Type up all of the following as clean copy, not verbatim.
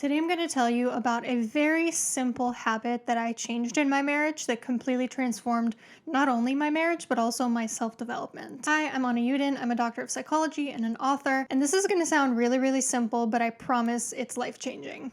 Today I'm going to tell you about a very simple habit that I changed in my marriage that completely transformed not only my marriage, but also my self-development. Hi, I'm Anna Yudin. I'm a doctor of psychology and an author, and this is going to sound really, really simple, but I promise it's life-changing.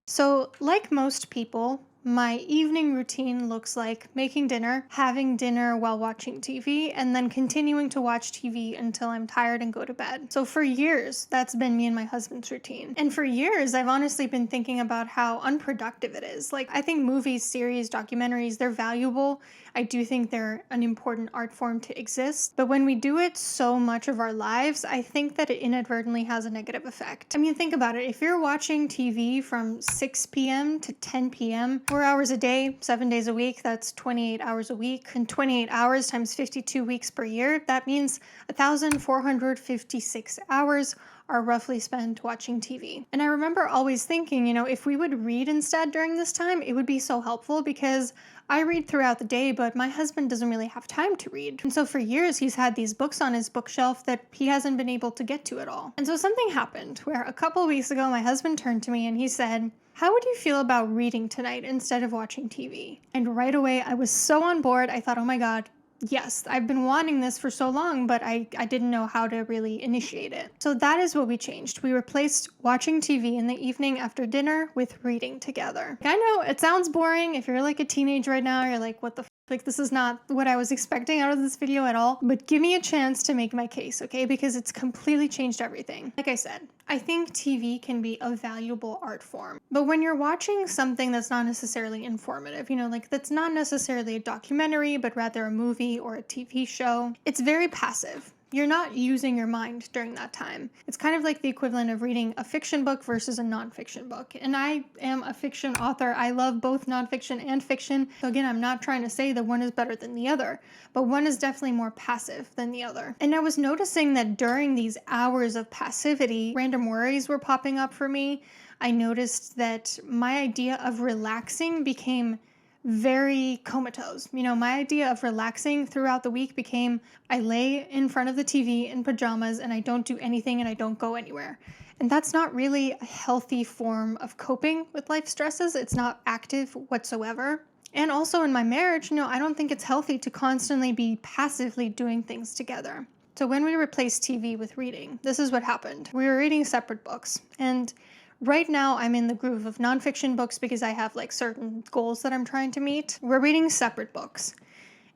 So, like most people, my evening routine looks like making dinner, having dinner while watching TV, and then continuing to watch TV until I'm tired and go to bed. So for years, that's been me and my husband's routine. And for years, I've honestly been thinking about how unproductive it is. Like, I think movies, series, documentaries, they're valuable. I do think they're an important art form to exist. But when we do it so much of our lives, I think that it inadvertently has a negative effect. I mean, think about it. If you're watching TV from 6 p.m. to 10 p.m., 4 hours a day, 7 days a week, that's 28 hours a week. And 28 hours times 52 weeks per year, that means 1,456 hours are roughly spent watching TV. And I remember always thinking, if we would read instead during this time, it would be so helpful because I read throughout the day, but my husband doesn't really have time to read. And so for years, he's had these books on his bookshelf that he hasn't been able to get to at all. And so something happened where a couple weeks ago, my husband turned to me and he said, "How would you feel about reading tonight instead of watching TV?" And right away, I was so on board. I thought, oh my God, yes, I've been wanting this for so long, but I didn't know how to really initiate it. So that is what we changed. We replaced watching TV in the evening after dinner with reading together. I know it sounds boring. If you're like a teenager right now, you're like, what the like, this is not what I was expecting out of this video at all, but give me a chance to make my case, okay? Because it's completely changed everything. Like I said, I think TV can be a valuable art form, but when you're watching something that's not necessarily informative, like that's not necessarily a documentary, but rather a movie or a TV show, it's very passive. You're not using your mind during that time. It's kind of like the equivalent of reading a fiction book versus a nonfiction book. And I am a fiction author. I love both nonfiction and fiction. So again, I'm not trying to say that one is better than the other, but one is definitely more passive than the other. And I was noticing that during these hours of passivity, random worries were popping up for me. I noticed that my idea of relaxing became very comatose. My idea of relaxing throughout the week became I lay in front of the TV in pajamas and I don't do anything and I don't go anywhere. And that's not really a healthy form of coping with life stresses. It's not active whatsoever. And also in my marriage, I don't think it's healthy to constantly be passively doing things together. So when we replaced TV with reading, this is what happened. We were reading separate books, and right now, I'm in the groove of nonfiction books because I have certain goals that I'm trying to meet. We're reading separate books.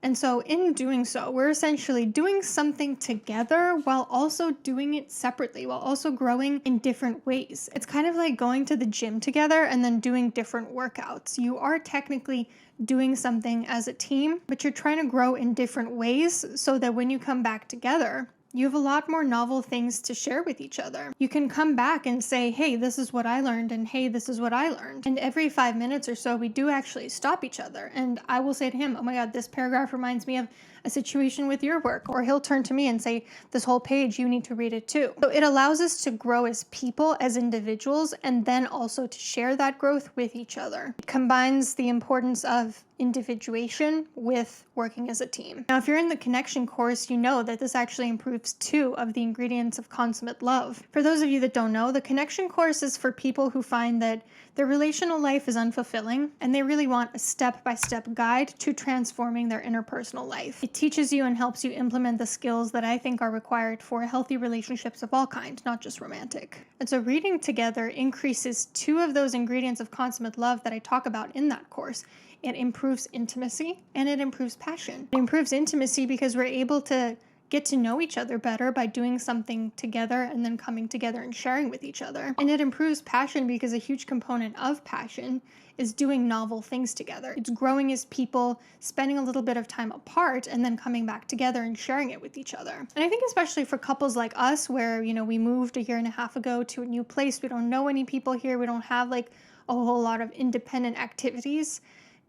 And so in doing so, we're essentially doing something together while also doing it separately, while also growing in different ways. It's kind of like going to the gym together and then doing different workouts. You are technically doing something as a team, but you're trying to grow in different ways so that when you come back together, you have a lot more novel things to share with each other. You can come back and say, hey, this is what I learned, and hey, this is what I learned. And every 5 minutes or so, we do actually stop each other. And I will say to him, oh my God, this paragraph reminds me of a situation with your work. Or he'll turn to me and say, this whole page, you need to read it too. So it allows us to grow as people, as individuals, and then also to share that growth with each other. It combines the importance of individuation with working as a team. Now, if you're in the connection course, you know that this actually improves 2 of the ingredients of consummate love. For those of you that don't know, the connection course is for people who find that their relational life is unfulfilling and they really want a step-by-step guide to transforming their interpersonal life. It teaches you and helps you implement the skills that I think are required for healthy relationships of all kinds, not just romantic. And so reading together increases 2 of those ingredients of consummate love that I talk about in that course. It improves intimacy and it improves passion. It improves intimacy because we're able to get to know each other better by doing something together and then coming together and sharing with each other. And it improves passion because a huge component of passion is doing novel things together. It's growing as people, spending a little bit of time apart, and then coming back together and sharing it with each other. And I think especially for couples like us where, we moved a year and a half ago to a new place, we don't know any people here, we don't have a whole lot of independent activities.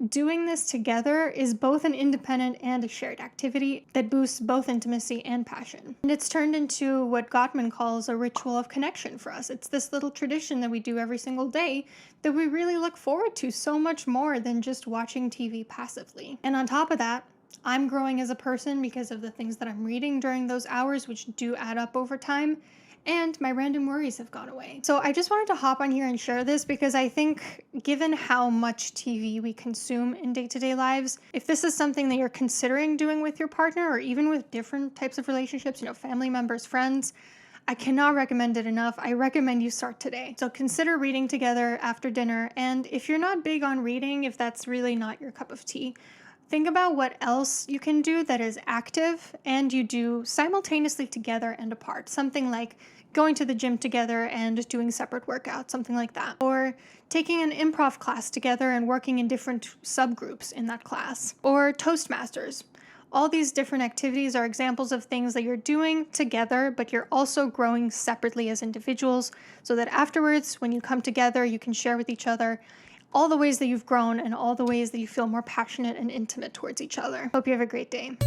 Doing this together is both an independent and a shared activity that boosts both intimacy and passion. And it's turned into what Gottman calls a ritual of connection for us. It's this little tradition that we do every single day that we really look forward to so much more than just watching TV passively. And on top of that, I'm growing as a person because of the things that I'm reading during those hours, which do add up over time, and my random worries have gone away. So I just wanted to hop on here and share this because I think, given how much TV we consume in day-to-day lives, if this is something that you're considering doing with your partner or even with different types of relationships, family members, friends, I cannot recommend it enough. I recommend you start today. So consider reading together after dinner, and if you're not big on reading, if that's really not your cup of tea, think about what else you can do that is active and you do simultaneously together and apart. Something like going to the gym together and doing separate workouts, something like that. Or taking an improv class together and working in different subgroups in that class. Or Toastmasters. All these different activities are examples of things that you're doing together, but you're also growing separately as individuals, so that afterwards, when you come together, you can share with each other all the ways that you've grown and all the ways that you feel more passionate and intimate towards each other. Hope you have a great day.